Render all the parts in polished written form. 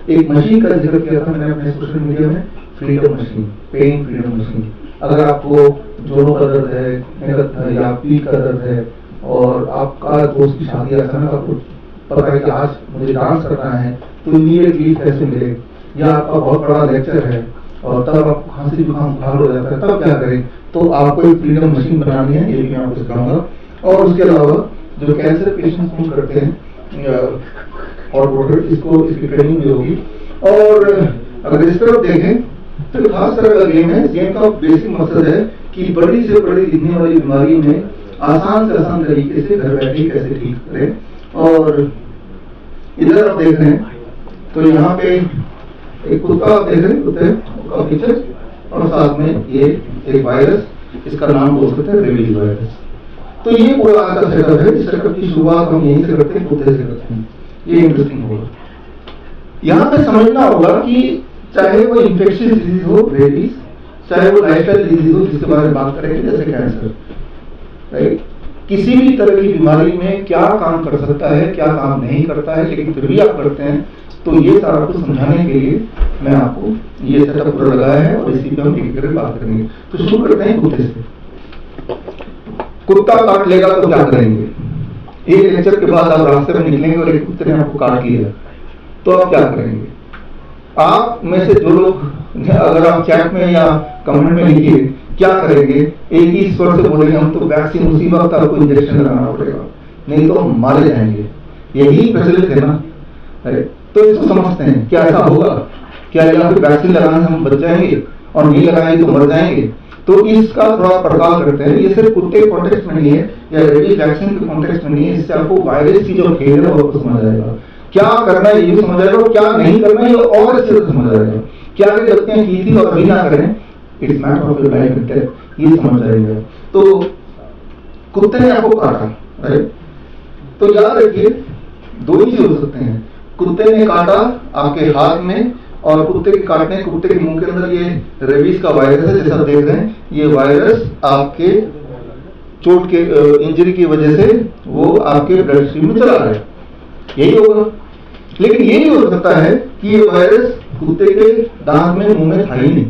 एक मशीन का जिक्र किया था मैंने अपने सोशल मीडिया में, freedom machine, pain freedom machine. अगर आपको जोड़ों का दर्द है या पीठ का दर्द है और आपका दोस्त की शादी अचानक आपको पता है कि आज मुझे डांस करना है, तो इमीडिएटली कैसे मिले, या आपका बहुत बड़ा लेक्चर है और तब आपको खांसी जुकाम बुखार हो जाता है, तब क्या करें? तो आपको एक फ्रीडम मशीन बनानी है, ये भी मैं आपको सिखाऊंगा। और उसके अलावा जो कैंसर पेशेंट फोन करते हैं और इसकी ट्रेनिंग भी होगी। और अगर इस तरफ देखें तो खास तरह का गेम है, गेम का बेसिक मकसद है कि बड़ी से बड़ी दिखने वाली बीमारी में आसान से आसान तरीके से घर बैठे कैसे ठीक करें। और इधर आप देख रहे हैं तो यहाँ पे एक कुत्ता आप देख रहे हैं, कुत्ते का पिक्चर, और साथ में ये एक वायरस, इसका नाम बोल सकते हैं रेबीज वायरस। तो ये पूरा आज का सेटअप है। इस सेटअप की शुरुआत हम यहीं से करते हैं, कुत्ते से करते हैं। ये इंटरेस्टिंग होगा। यहाँ पे समझना होगा कि चाहे वो इंफेक्शियस डिजीज हो रेबीज, चाहे वो लाइफस्टाइल डिजीज हो जिसके बारे में बात करेंगे जैसे कैंसर, राइट, किसी भी तरह की बीमारी में क्या काम कर सकता है, क्या काम नहीं करता है, लेकिन फिर भी आप करते हैं, तो ये सारा कुछ समझाने के लिए मैं आपको ये सेटअप पूरा लगाया है और इसी पे हम एक करके बात करेंगे। तो शुरू करते हैं कुत्ते से। कुत्ता काट लेगा तो क्या करेंगे? एक लेक्चर के बाद आप रास्ते में निकलेंगे और एक कुत्ते ने आपको काट लिया तो आप क्या करेंगे? आप में से जो लोग, अगर आप चैट में या कमेंट में लिखिए क्या करेंगे, एक ही स्वर से बोलेंगे हम तो वैक्सीन उसी वक्त आपको इंजेक्शन लगाना पड़ेगा, नहीं तो हम मारे जाएंगे। यही प्रचलित है ना। अरे तो इसको समझते हैं, क्या ऐसा होगा? क्या या फिर वैक्सीन लगाने से हम बच जाएंगे और नहीं लगाएंगे तो मर जाएंगे? तो इसका थोड़ा पड़ताल करते हैं। ये सिर्फ कुत्ते के कॉन्टेक्स्ट में नहीं है या रेबीज वैक्सीन के कॉन्टेक्स्ट में नहीं है, इससे आपको वायरस की जो खेल है वो समझ आएगा, क्या करना है ये भी समझ आएगा, क्या नहीं करना है ये और अच्छे से समझ आएगा, क्या गलतियां की थी और अभी ना करें, it's matter of life and death, ये समझ आएगा। तो कुत्ते ने आपको काटा, राइट, तो याद रखिए दो ही चीज हो सकते हैं। कुत्ते ने काटा आपके हाथ में, और कुत्ते के काटने, कुत्ते के मुंह के अंदर ये रेबीज का वायरस है, जैसा देख रहे हैं, ये वायरस आपके चोट के इंजरी की वजह से वो आपके ब्लड स्ट्रीम में चला रहा है, यही होगा। लेकिन ये भी हो सकता है कि ये वायरस कुत्ते के दांत में, मुंह में था ही नहीं,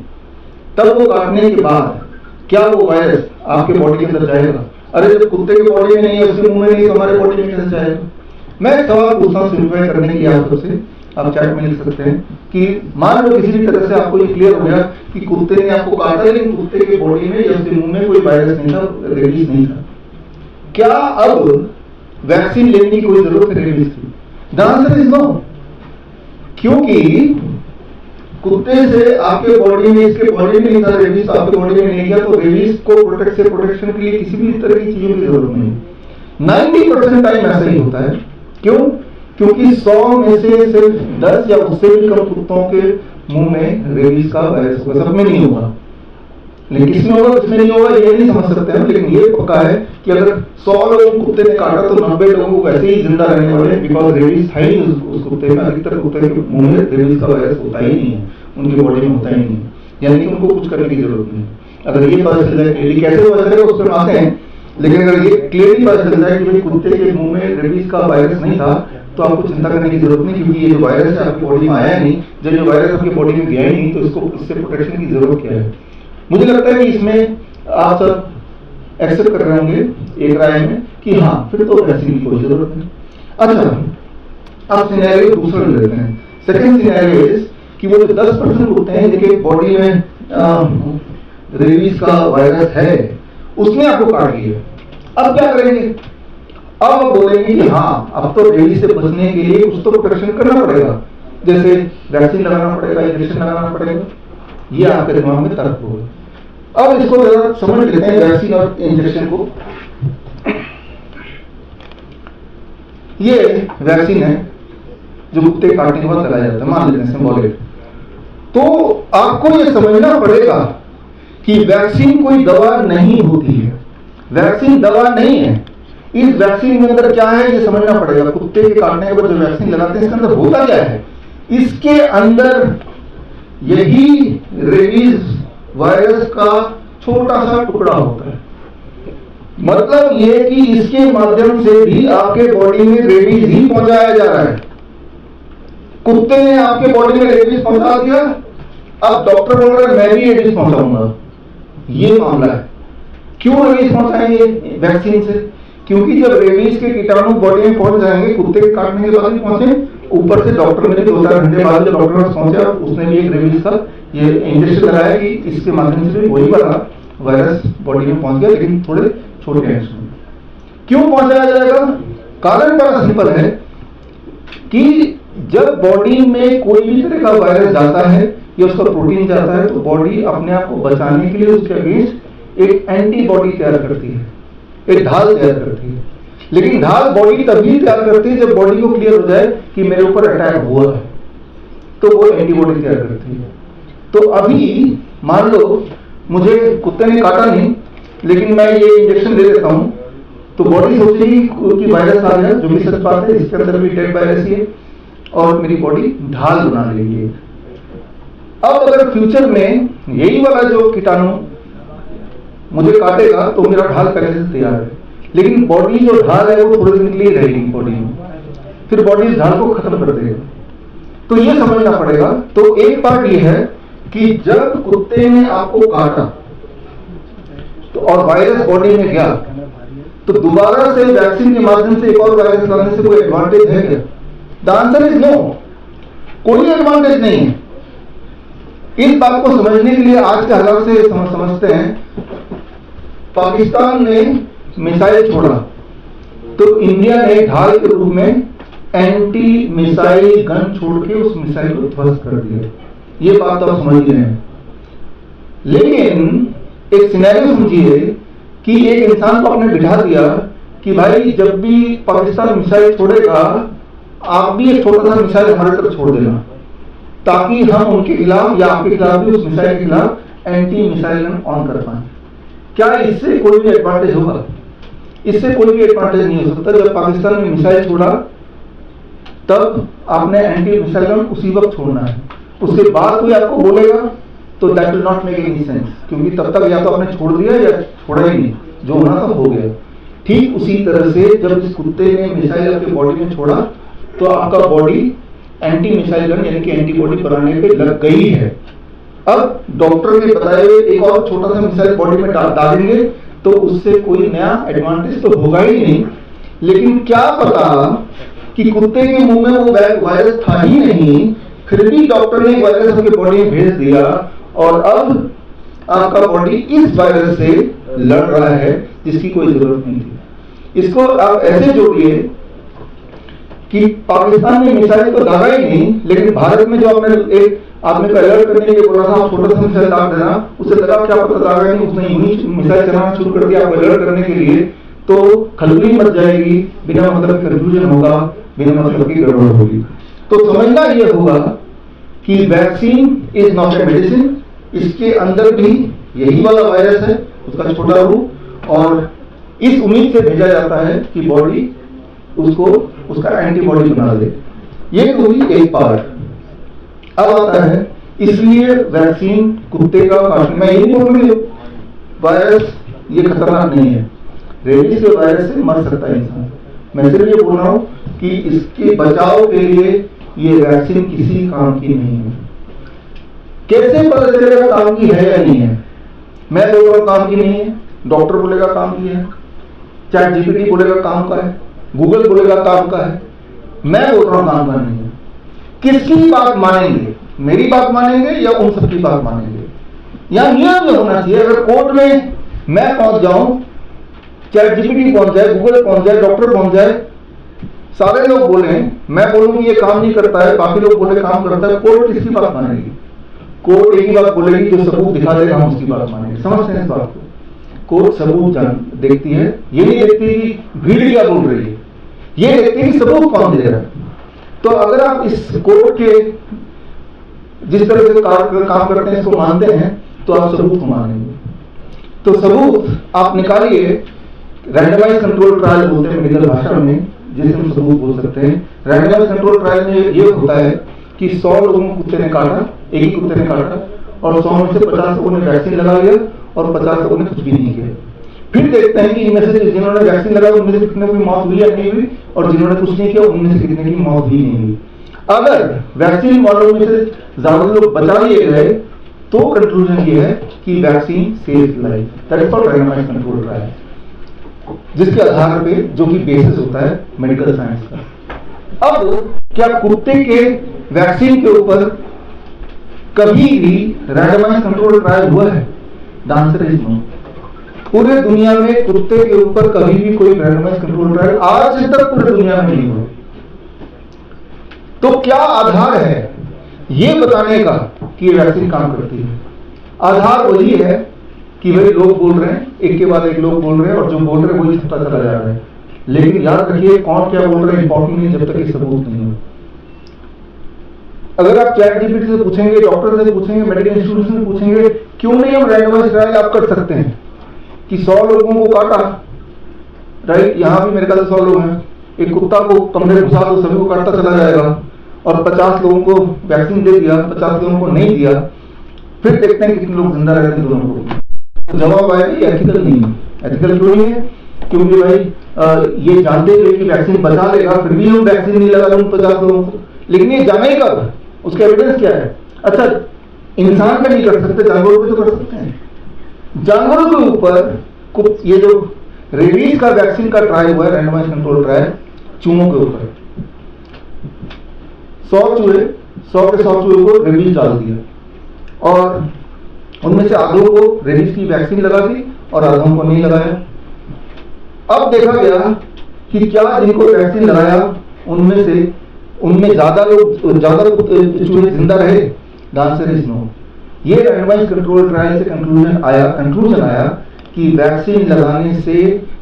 तब वो काटने के बाद क्या वो वायरस आपके बॉडी के अंदर जाएगा? अरे जब कुत्ते के बॉडी में नहीं है, उसके मुंह में नहीं है, तो हमारे बॉडी में कैसे जाएगा? मैं एक सवाल पूछता हूँ सिंप्लीफाई करने के लिए आपसे, आप चैट में लिख सकते हैं कि मान लो किसी भी तरह से आपको ये क्लियर हो गया कि कुत्ते ने आपको काटा, लेकिन कुत्ते के बॉडी में या उसके मुंह में कोई वायरस नहीं था, रेबीज नहीं था, क्या अब वैक्सीन लेने की कोई जरूरत है रेबीज की? द आंसर इज नो, क्योंकि कुत्ते से आपके बॉडी में, इसके बॉडी में नहीं था रेबीज, आपके बॉडी में नहीं गया, तो रेबीज को प्रोटेक्शन के लिए किसी भी तरह की चीजों की जरूरत नहीं। 90% टाइम ऐसा ही होता है। क्यों? क्योंकि 100 में से सिर्फ 10 या उससे भी कम कुत्तों के मुंह में रेबीज का वायरस होगा, सब में नहीं होगा। लेकिन किसमें होगा, किसमें नहीं होगा, ये नहीं समझ सकते हैं, लेकिन ये पक्का है कि अगर 100 लोगों को कुत्ते ने काटा तो 90 लोगों को वैसे ही जिंदा रहने वाले हैं, बिकॉज रेबीज था ही उस कुत्ते में। अधिकतर कुत्ते के मुंह में रेबीज का वायरस होता ही नहीं है, उनकी बॉडी में होता ही नहीं है, यानी कि उनको कुछ करने की जरूरत नहीं। अगर ये पता चल जाए क्लियरली, कैसे पता चलेगा उस पर आते हैं, लेकिन अगर ये क्लियरली पता चल जाए कि कुत्ते के मुंह में रेबीज का वायरस नहीं था, तो आपको चिंता करने की जरूरत नहीं, क्योंकि ये जो वायरस है आपकी बॉडी में आया नहीं। जब ये वायरस आपकी बॉडी में गया ही नहीं, तो इसको इससे प्रोटेक्शन की जरूरत क्या है? मुझे लगता है कि इसमें आप सब एक्सेप्ट कर रहे होंगे एक राय में कि हाँ, फिर तो वैक्सीन की कोई जरूरत नहीं। अच्छा, आप सिनेरियो दूसरा ले लेते हैं। सेकंड सिनेरियो इज कि वो जो 10% होते हैं जिनके बॉडी में रेबीज का वायरस है, उसने आपको काट लिया, अब क्या करेंगे? अब आप बोलेंगे कि हाँ, अब तो रेबीज से बचने के लिए कुछ तो प्रोटेक्शन करना पड़ेगा, जैसे वैक्सीन लगाना पड़ेगा, इंजेक्शन लगाना पड़ेगा, ये आपके दिमाग में तर्क होगा। अब इसको जरा समझ लेते हैं वैक्सीन और इंजेक्शन को। ये वैक्सीन है जो कुत्ते काटने के बाद लगाया जाता है, मान लेते हैं सिंबॉलिक। तो आपको ये समझना पड़ेगा कि वैक्सीन कोई दवा नहीं होती है, वैक्सीन दवा नहीं है। इस वैक्सीन के अंदर क्या है ये समझना पड़ेगा। कुत्ते के काटने के बाद जो वैक्सीन लगाते हैं, इसके अंदर होता क्या है? इसके अंदर यही रेबीज वायरस का छोटा सा टुकड़ा होता है। मतलब ये कि इसके माध्यम से भी आपके बॉडी में रेबीज ही पहुंचाया जा रहा है। कुत्ते ने आपके बॉडी में रेबीज पहुंचा दिया, अब डॉक्टर बोल रहा है मैं भी रेबीज पहुंचाऊंगा। ये मामला है। क्यों रेबीज पहुंचाएंगे वैक्सीन से? क्योंकि जब रेबीज के कीटाणु बॉडी में पहुंच जाएंगे, कुत्ते के काटने के बाद भी पहुंचे, ऊपर से डॉक्टर मेरे 2-4 घंटे बाद जब डॉक्टर पास पहुंचा, उसने भी एक रेबीज का ये इंजेक्शन लगाया कि इसके माध्यम से भी वही वाला वायरस बॉडी में पहुंच गया, लेकिन थोड़े छोटे इंजेक्शन। क्यों पहुंचाया जाएगा? कारण बड़ा सिंपल है कि जब बॉडी में कोई भी तरह का वायरस जाता है या उसका प्रोटीन जाता है, तो बॉडी अपने आप को बचाने के लिए उसके अगेंस्ट एक एंटीबॉडी तैयार करती है, एक ढाल तैयार करती है। लेकिन ढाल बॉडी तभी तैयार करती है जब बॉडी को क्लियर हो जाए कि मेरे ऊपर अटैक हुआ है, तो वो एंटीबॉडी तैयार करती है। तो अभी मान लो मुझे कुत्ते ने काटा नहीं, लेकिन मैं ये इंजेक्शन दे देता हूं, तो बॉडी सोचेगी कि वायरस आ गया, जो भी सच बात है, इसके अंदर भी डेड वायरस ही है, और मेरी बॉडी ढाल बना लेगी। अब अगर फ्यूचर में यही वाला जो कीटाणु मुझे काटेगा, तो मेरा ढाल पहले से तैयार है, लेकिन बॉडी जो ढाल है वो थोड़े दिन के लिए रहेगी बॉडी में, फिर बॉडी इस ढाल को खत्म कर देगा। तो ये समझना पड़ेगा। तो एक पार्ट ये है कि जब कुत्ते ने आपको काटा तो और वायरस बॉडी में गया, तो दोबारा से वैक्सीन के माध्यम से एक और वायरस लाने से कोई एडवांटेज है क्या? द आंसर इज नो, कोई एडवांटेज नहीं है। इस बात को समझने के लिए आज के हालात से समझते हैं। पाकिस्तान ने मिसाइल छोड़ा, तो इंडिया ने ढाल के रूप में एंटी मिसाइल गन छोड़ के उस मिसाइल को ध्वस्त कर दिया। ये बात तो आप समझ रहे हैं। लेकिन एक सिनेरियो समझिए कि एक इंसान को आपने बिठा दिया कि भाई जब भी पाकिस्तान मिसाइल छोड़ेगा, आप भी एक छोटा सा मिसाइल हमारे तरफ छोड़ देना, ताकि हम उनके खिलाफ या आपके खिलाफ भी उस मिसाइल के खिलाफ एंटी मिसाइल गन ऑन कर पाए। क्या इससे कोई भी एडवांटेज होगा? इससे कोई भी एडवांटेज नहीं हो सकता। जब पाकिस्तान ने मिसाइल छोड़ा, तब आपने एंटी मिसाइल गन उसी वक्त छोड़ना है। उसके बाद कोई आपको बोलेगा तो that will not make any sense, क्योंकि तब तक या तो आपने छोड़ दिया या छोड़ा ही नहीं, जो होना था हो गया। ठीक उसी तरह से जब इस कुत्ते ने मिसाइल आपके बॉडी में छोड़ा, तो आपका बॉडी एंटी मिसाइल गन यानी कि एंटीबॉडी बनाने पे लग गई है। अब डॉक्टर ने बताया एक और छोटा सा मिसाइल बॉडी में डालेंगे तो उससे कोई नया एडवांटेज तो होगा ही नहीं। लेकिन क्या पता कि कुत्ते के मुंह में वो वायरस था ही नहीं, फिर भी डॉक्टर ने वायरस आपके बॉडी में भेज दिया, और अब आपका बॉडी इस वायरस से लड़ रहा है जिसकी कोई जरूरत नहीं थी। इसको आप ऐसे जोड़िए कि पाकिस्तान ने मिसाइल तो दागा ही नहीं, लेकिन भारत में जो आपने अलर्ट करने के लिए बोला था, छोटा सा मिसाइल दाग देना, उसे लगा क्या पता दागा नहीं, उसने यूं मिसाइल चलाना शुरू कर दिया आपको अलर्ट करने के लिए, तो खलबली मच जाएगी, बिना मतलब कंफ्यूजन होगा, बिना मतलब की गड़बड़ होगी। तो समझना यह होगा कि vaccine is not a medicine, इसके अंदर भी यही वाला वायरस है, उसका छोटा रूप, और इस उम्मीद से भेजा जाता है कि बॉडी उसको उसका एंटीबॉडी बना दे। ये तो हुई एक पार्ट। अब आता है इसलिए वैक्सीन कुत्ते का काटने, मैं यही बोल रही हूँ वायरस ये खतरनाक नहीं है, रेबीज के वायरस से मर सकता है इंसान। मैं सिर्फ ये बोल रहा हूँ कि इसके बचाव के लिए ये वैक्सीन किसी काम की नहीं है। कैसे पता चलेगा काम की है या नहीं है? मैं बोल रहा हूँ काम की नहीं है, डॉक्टर बोलेगा काम की है, चैट जीपीटी बोलेगा काम का है, गूगल बोलेगा काम का है, मैं बोल रहा हूँ काम का नहीं है। किसकी बात मानेंगे? मेरी बात मानेंगे या उन सबकी बात मानेंगे? यहां नियम होना चाहिए। अगर कोर्ट में मैं पहुंच जाऊं, चैट जीपीटी पहुंच जाए, गूगल पहुंच जाए, डॉक्टर पहुंच जाए, सारे लोग बोले, मैं बोलूंगी ये काम नहीं करता है, बाकी लोग बोले काम करता है, कोर्ट किसकी बात मानेगी? कोर्ट एक ही बात बोलेगी, जो सबूत दिखा देगा हम उसकी बात मानेंगे। समझते हैं इस बात को? कोर्ट सबूत देखती है, ये नहीं देखती कि भीड़ क्या बोल रही है, ये देखती है कि सबूत कौन दे रहा है। तो अगर आप इस कोर्ट के जिस तरह से काम करते हैं इसको मानते हैं, तो आप सबूत को मानेंगे। तो सबूत आप निकालिए, रैंडमाइज कंट्रोल ट्रायल बोलते हैं मेडिकल भाषा में, जिसे हम सबूत बोल सकते हैं। रैंडमाइज कंट्रोल ट्रायल में ये होता है कि 100 लोगों को कुत्ते ने काटा, एक ही कुत्ते ने काटा, और 100 में से 50 लोगों ने वैक्सीन लगा लिया और 50 लोगों ने कुछ भी नहीं किया। फिर देखते हैं कि इनमें से जिन्होंने वैक्सीन लगाया उनमें से कितने की मौत हुई या नहीं हुई, और जिन्होंने कुछ नहीं किया उनमें से कितने की मौत हुई नहीं हुई। अगर वैक्सीन वालों में से ज्यादा लोग बचा लिए गए तो कंक्लूजन ये है कि vaccine save life, that is called randomised control trial, जिसके आधार पे जो कि बेसिस होता है मेडिकल साइंस का। अब क्या कुत्ते के वैक्सीन के ऊपर कभी भी रैंडमाइज्ड कंट्रोल ट्रायल हुआ है? The answer is no. पूरे दुनिया में कुत्ते के ऊपर कभी भी कोई रैंडमाइज्ड कंट्रोल ट्रायल आज तक पूरे दुनिया में नहीं हुआ। तो क्या आधार है ये बताने का कि वैक्सीन काम करती है? आधार वही है कि भाई लोग बोल रहे हैं, एक के बाद एक लोग बोल रहे हैं, और जो बोल रहे हैं वही छपता चला जा रहा है। लेकिन याद रखिए, कौन क्या बोल रहे हैं इंपॉर्टेंट नहीं जब तक ये सबूत नहीं हो। अगर आप चैट जीपीटी से पूछेंगे, डॉक्टर से पूछेंगे, मेडिकल इंस्टीट्यूशन से पूछेंगे, क्यों नहीं हम रैंडमाइज्ड ट्रायल आप कर सकते हैं कि 100 लोगों को काटा, राइट, यहां भी मेरे ख्याल से 100 लोग हैं, एक कुत्ता को कमरे घुसा दो, सभी को काटता चला जाएगा, और 50 लोगों को वैक्सीन दे दिया, 50 लोगों को नहीं दिया, फिर देखते हैं कितने लोग जिंदा रहते हैं दोनों को। तो जवाब आएगा ये एथिकल नहीं है। एथिकल क्यों नहीं है? क्योंकि भाई ये जानते हुए कि वैक्सीन बचा लेगा, फिर भी हम वैक्सीन नहीं लगा रहे 50 लोगों को। लेकिन ये जाने कब, उसका एविडेंस क्या है? अच्छा, इंसान पे नहीं कर सकते, जानवरों पे तो कर सकते हैं। जानवरों के ऊपर ये जो रेबीज का वैक्सीन का ट्रायल हुआ है, रैंडमाइज्ड कंट्रोल ट्रायल, चूहों के ऊपर 100 चूहे, 100 के 100 चूहे को रेबीज डाल दिया, और उनमें से आधों को रेबीज की वैक्सीन लगा दी और आधों को नहीं लगाया। अब देखा गया कि क्या जिनको वैक्सीन लगाया उनमें ज्यादा चूहे जिंदा रहे? The answer is no. ये रैंडमाइज्ड कंट्रोल ट्रायल से कंक्लूजन आया कि वैक्सीन लगाने से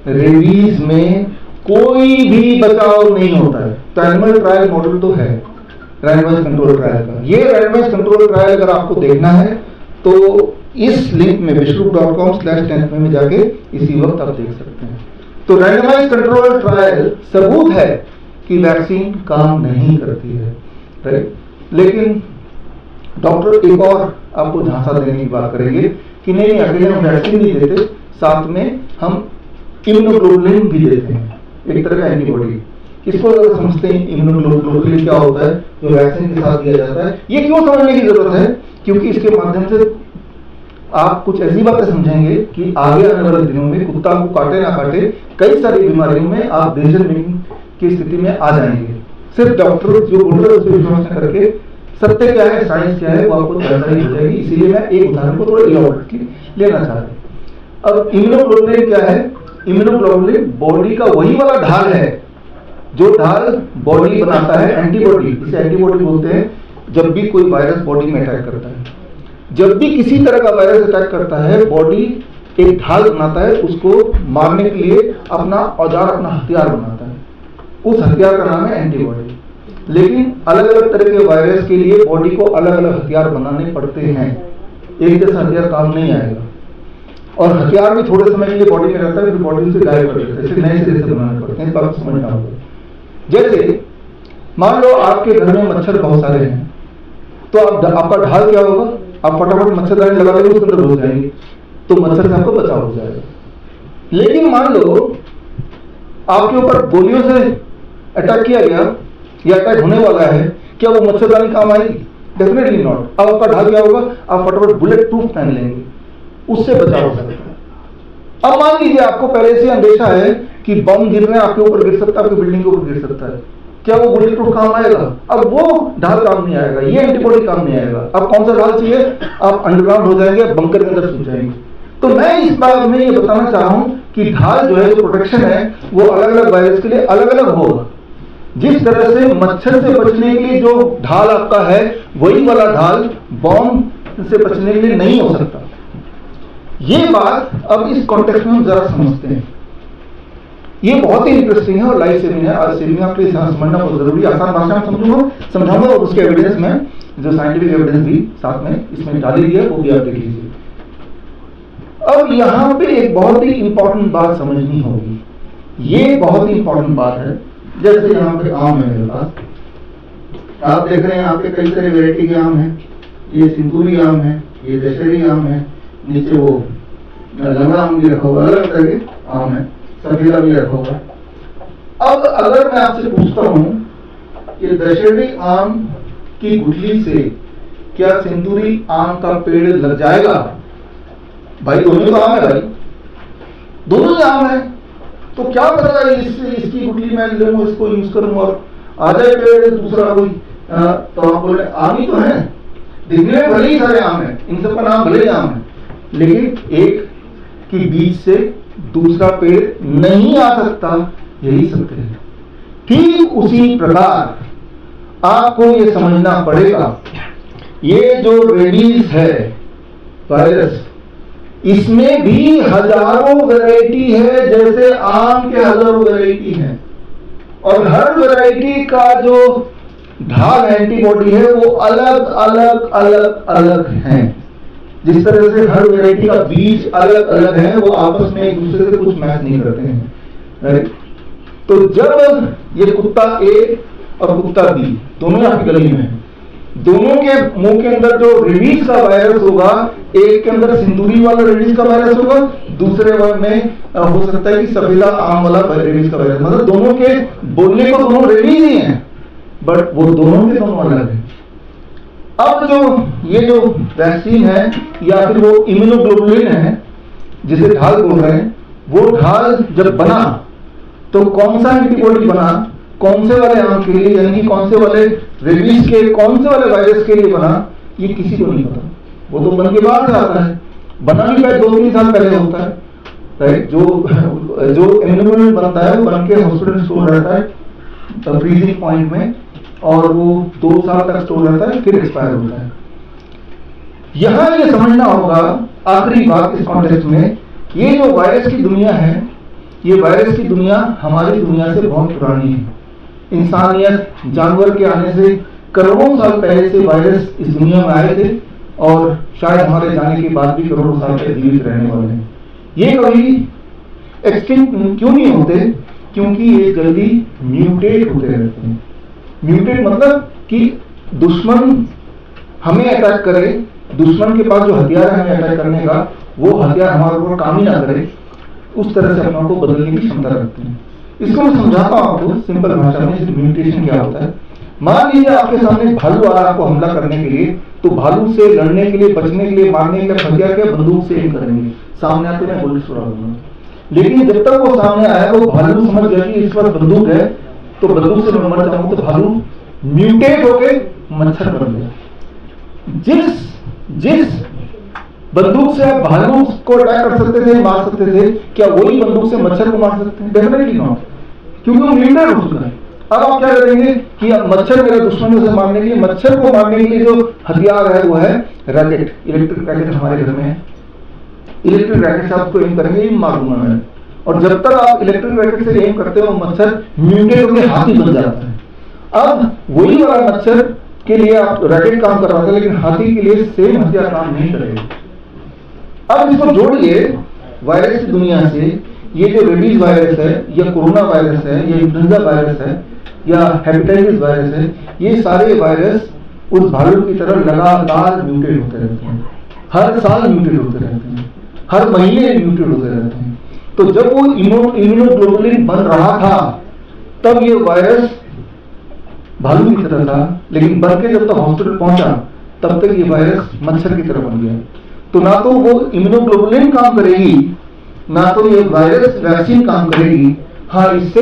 रेबीज में कोई भी बचाव नहीं होता है। तो एनिमल ट्रायल मॉडल तो है रैंडमाइज्ड कंट्रोल ट्रायल का। ये रैंडमाइज्ड कंट्रोल ट्रायल अगर आपको देखना है तो इस लिंक में विश्वरूप.com/10 में जाके इसी वक्त आप देख सकते हैं। तो रैंडमाइज्ड कंट्रोल ट्रायल सबूत है कि वैक्सीन काम नहीं करती है, राइट। लेकिन डॉक्टर एक और आपको झांसा देने की बात करेंगे कि नहीं, अकेले हम वैक्सीन नहीं देते, साथ में हम इम्यूनोग्लोबुलिन भी देते हैं, एक तरह का एंटीबॉडी। इसको अगर समझते हैं इम्यूनोग्लोबुलिन क्या होता है जो वैक्सीन के साथ दिया जाता है, ये क्यों समझने की जरूरत है? क्योंकि इसके माध्यम से आप कुछ ऐसी बातें समझेंगे कि आगे आने वाले दिनों में कुत्ता को काटे ना काटे, कई सारी बीमारियों में आप डिसीजन मेकिंग की स्थिति में आ जाएंगे। सिर्फ डॉक्टर जो बोल रहे हैं उस पर विश्वास न करके सत्य क्या है, साइंस क्या है, वो आपको जानकारी हो जाएगी। इसीलिए मैं एक उदाहरण को थोड़ा इलॉबरेटली लेना चाह रहा हूं। अब इम्यूनोग्लोबुलिन क्या है? इम्यूनोग्लोबुलिन बॉडी का वही वाला ढाल है जो ढाल बॉडी बनाता है एंटीबॉडी, इसे एंटीबॉडी बोलते हैं। जब भी कोई वायरस बॉडी में अटैक करता है, जब भी किसी तरह का वायरस अटैक करता है, बॉडी एक ढाल बनाता है, उसको मारने के लिए अपना औजार, अपना हथियार बनाता है। उस हथियार का नाम है एंटीबॉडी। लेकिन अलग अलग तरह के वायरस के लिए बॉडी को अलग अलग हथियार बनाने पड़ते हैं, एक जैसा हथियार काम नहीं आएगा। और हथियार भी थोड़े समय के लिए बॉडी में रहता है, फिर बॉडी से गायब कर देता है, इसे नए सिरे से बनाने पड़ते हैं। बात समझना होगा। जैसे मान लो आपके घर में मच्छर बहुत सारे हैं, तो आपका ढाल क्या होगा? आप फटाफट मच्छरदानी लगा देंगे, उसके अंदर घुस जाएंगे, तो मच्छर से आपको बचाव हो जाएगा। लेकिन मान लो आपके ऊपर गोलियों से अटैक किया गया या अटैक होने वाला है, क्या वो मच्छरदानी काम आएगी? Definitely not. अब आपका ढाल क्या होगा? आप फटाफट बुलेट प्रूफ पहन लेंगे, उससे बचाव हो सकता है। अब मान लीजिए आपको पहले से अंदेशा है कि बम गिरने आपके ऊपर गिर सकता है, आपकी बिल्डिंग के ऊपर गिर सकता है, क्या वो बुलेट प्रूफ काम आएगा? अब वो ढाल काम नहीं आएगा, ये एंटीबॉडी काम नहीं आएगा। अब कौन सा ढाल चाहिए? आप अंडरग्राउंड हो जाएंगे, बंकर के अंदर छुप जाएंगे। तो मैं इस बात में ये बताना चाह रहा हूं कि ढाल जो है, जो प्रोटेक्शन है, वो अलग अलग वायरस के लिए अलग अलग होगा। जिस तरह से मच्छर से बचने के लिए जो ढाल आपका है, वही वाला ढाल बॉम्ब से बचने के लिए नहीं हो सकता। ये बात अब इस कॉन्टेक्स्ट में हम जरा समझते हैं। ये बहुत ही इंटरेस्टिंग है और लाइफ सेविंग है। आज सेविंग आपके लिए समझना बहुत जरूरी है। आसान भाषा में समझाऊंगा और उसके एविडेंस में जो साइंटिफिक एविडेंस भी साथ में इसमें डाली गई है, वो भी आप देख लीजिए। अब यहाँ पे एक बहुत ही इंपॉर्टेंट बात समझनी होगी। ये बहुत ही इंपॉर्टेंट बात है। जैसे यहाँ पे आम है मेरे पास, आप देख रहे हैं यहाँ पे कई तरह वेराइटी के आम है। ये सिंदूरी आम है, ये दशहरी आम है, नीचे वो लंगड़ा आम भी रखा हुआ, अलग तरह के आम है, सफेदा भी रखा हुआ। अब अगर मैं आपसे पूछता हूं ये दशहरी आम की गुठली से क्या सिंदूरी आम का पेड़ लग जाएगा? भाई दोनों तो आम है, भाई दोनों ही आम है, तो क्या पता है इसकी गुठली मैं लूं, इसको यूज करूं और आ जाए पेड़ दूसरा कोई। तो आप बोले आम ही तो है, दिखने में भले ही सारे आम है, इन सबका नाम भले ही आम है, लेकिन एक की बीज से दूसरा पेड़ नहीं आ सकता, यही सत्य है। ठीक उसी प्रकार आपको ये समझना पड़ेगा, ये जो रेबीज है वायरस, इसमें भी हजारों वैरायटी है, जैसे आम के हजारों वैरायटी है, और हर वैरायटी का जो ढाल एंटीबॉडी है वो अलग अलग अलग अलग है। जिस तरह से हर वैरायटी का बीज अलग अलग है, वो आपस में एक दूसरे से कुछ मैच नहीं करते हैं, राइट? तो जब ये कुत्ता ए और कुत्ता बी दोनों आपकी गली में है, दोनों के मुंह के अंदर जो रेबीज का वायरस होगा, एक के अंदर सिंदूरी वाला रेबीज का वायरस होगा, दूसरे में हो सकता है कि सफेदा आम वाला रेबीज का वायरस, मतलब दोनों के बोलने को दोनों रेबीज ही हैं, बट वो दोनों के दोनों अलग है। अब जो ये जो वैक्सीन है या फिर वो इम्यूनोग्लोबुलिन है जिसे ढाल बोल रहे हैं, वो ढाल जब बना तो कौन सा एंटीबॉडी बना, कौन से वाले आम के लिए, यानी कौन से वाले रेबीज के, कौन से वाले वायरस के लिए बना, ये किसी को नहीं पता। वो तो बन के बाद आता है, बना भी शायद 2-3 साल पहले होता है, राइट? जो इम्यूनोग्लोबुलिन बनता है वो बन के हॉस्पिटल स्टोर रहता है फ्रीजिंग पॉइंट में, और वो 2 साल तक स्टोर रहता है, फिर एक्सपायर होता है। यहां ये समझना होगा आखिरी बात इस कॉन्टेक्स्ट में, ये जो वायरस की दुनिया है, ये वायरस की दुनिया हमारी दुनिया से बहुत पुरानी है। इंसानियत जानवर के आने से करोड़ों साल पहले से वायरस इस दुनिया में आए थे, और शायद हमारे जाने के बाद भी करोड़ों साल तक जीवित रहने वाले हैं। ये कभी एक्सटिंक्ट क्यों नहीं होते? क्योंकि ये जल्दी म्यूटेट होते रहते हैं। म्यूटेट मतलब कि दुश्मन हमें अटैक करे, दुश्मन के पास जो हथियार है हमें अटैक करने का, वो हथियार हमारे ऊपर काम ही ना करे, उस तरह से अपने को बदलने की क्षमता रखते हैं। इसको मैं समझाता हूं आपको सिंपल भाषा में, म्यूटेशन क्या होता है। मान लीजिए आपके सामने भालू आ रहा है आपको हमला करने के लिए, तो भालू से लड़ने के लिए, बचने के लिए, मारने के लिए हथियार क्या, बंदूक से एम करेंगे, सामने आते मैं गोली छुड़ा दूंगा। लेकिन जब तक वो सामने आया तो भालू समझ गया कि इस पर बंदूक है, तो बंदूक से मैं मर जाऊंगा, तो भालू म्यूटेट होके मच्छर बन गया। जिस बंदूक से आप भालू को अटैक कर सकते थे, मार सकते थे, क्या वही बंदूक से मच्छर को मार सकते हैं? डेफिनेटली नॉट, क्योंकि वो म्यूटेट हो चुका है। अब आप क्या करेंगे कि अब मच्छर मेरा दुश्मन है, उसे मारने के लिए, मच्छर को मारने के लिए जो हथियार है वो है रैकेट, इलेक्ट्रिक रैकेट हमारे घर में है। इलेक्ट्रिक रैकेट से आपको एम करेंगे, ये मारूंगा मैं, और जब तक आप इलेक्ट्रिक रैकेट से एम करते हो मच्छर म्यूटेट होकर हाथी बन जाता है। अब वही वाला मच्छर के लिए आप रैकेट काम कर रहा था, लेकिन हाथी के लिए सेम हथियार काम नहीं करेगा। अब इसको जोड़िए वायरस की दुनिया से, ये जो रेबीज वायरस है, या कोरोना वायरस है, या इन्फ्लुएंजा वायरस है, या हेपेटाइटिस वायरस है, ये सारे वायरस उस भालू की तरह लगातार म्यूटेट होते रहते हैं, हर साल म्यूटेट होते रहते हैं, हर महीने म्यूटेट होते रहते हैं। तो जब वो इम्यूनोग्लोबुलिन बन रहा था तब ये वायरस भालू की तरह था, लेकिन बन के जब तक हॉस्पिटल पहुंचा तब तक ये वायरस मच्छर की तरह बन गया। तो ना तो वो इम्यूनोग्लोबुलिन काम करेगी, ना तो ये वायरस वैक्सीन काम करेगी। हाँ, इससे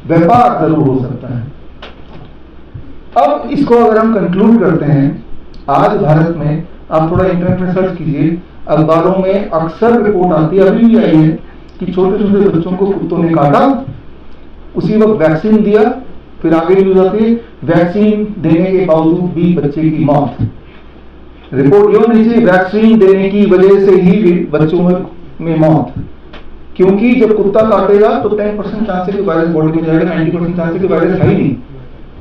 व्यापार जरूर हो सकता है। अब इसको अगर हम कंक्लूड करते हैं, आज भारत में आप थोड़ा इंटरनेट में सर्च कीजिए, अखबारों में अक्सर रिपोर्ट आती है, अभी भी आई है, कि छोटे छोटे बच्चों को कुत्तों ने काटा, उसी वक्त वैक्सीन दिया, फिर आगे न्यूज आती है वैक्सीन देने के बावजूद भी बच्चे की मौत। रिपोर्ट ये होनी चाहिए वैक्सीन देने की वजह से ही बच्चों में मौत, क्योंकि जब कुत्ता काटेगा तो 10% चांस है कि वायरस बॉडी में जाएगा, 90% चांस है कि वायरस है ही नहीं।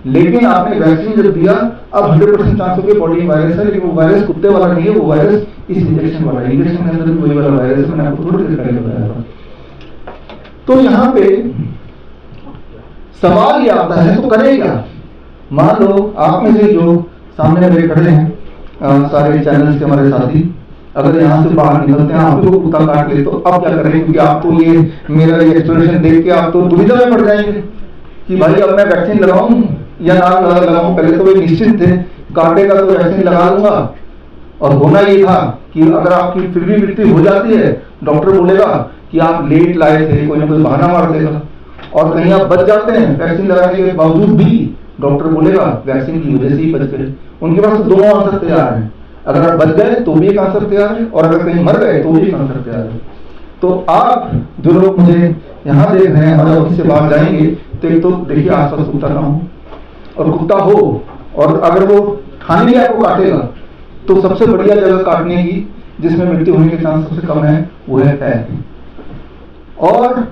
लेकिन आपने वैक्सीन जब दिया, अब 100% चांस हो कि बॉडी में वायरस है, लेकिन वो वायरस कुत्ते वाला नहीं है, वो वायरस इस इंजेक्शन वाला है। इंजेक्शन के अंदर भी वही वाला वायरस है, मैंने आपको थोड़ी देर पहले बताया था। तो यहाँ पे सवाल ये आता है, तो करें क्या? मान लो आप में से जो सामने मेरे खड़े हैं सारे चैनल्स के हमारे साथी, अगर यहाँ से बाहर निकलते हैं आपको कुत्ता काट ले, तो अब क्या करें? क्योंकि आप तो ये मेरा ये एक्सप्लेनेशन देख के आप तो दुविधा में पड़ जाएंगे कि भाई अब मैं वैक्सीन लगाऊं या ना लगाऊं। पहले तो वे निश्चित थे, कांटे का तो वैक्सीन लगा लूंगा, और होना ये था कि अगर आपकी फिर भी मृत्यु हो जाती है, डॉक्टर बोलेगा कि आप लेट लाए थे, कोई ना कोई बहाना मार देगा। और कहीं आप बच जाते हैं वैक्सीन लगाने के बावजूद भी, डॉक्टर बोलेगा वैक्सीन की वजह से ही बच गए। उनके पास तो दोनों आंसर तैयार हैं, अगर आप बच गए तो भी एक आंसर तैयार है, और अगर कहीं मर गए तो भी एक आंसर तैयार है। तो आप जो लोग मुझे यहाँ देख रहे हैं और ऑफिस से बाहर जाएंगे, तो एक तो देखिए आसपास कुत्ता ना हो, और कुत्ता हो और अगर वो खाने में आपको काटेगा तो सबसे बढ़िया जगह काटने की जिसमें मृत्यु होने के चांस सबसे कम है वो है पैर। और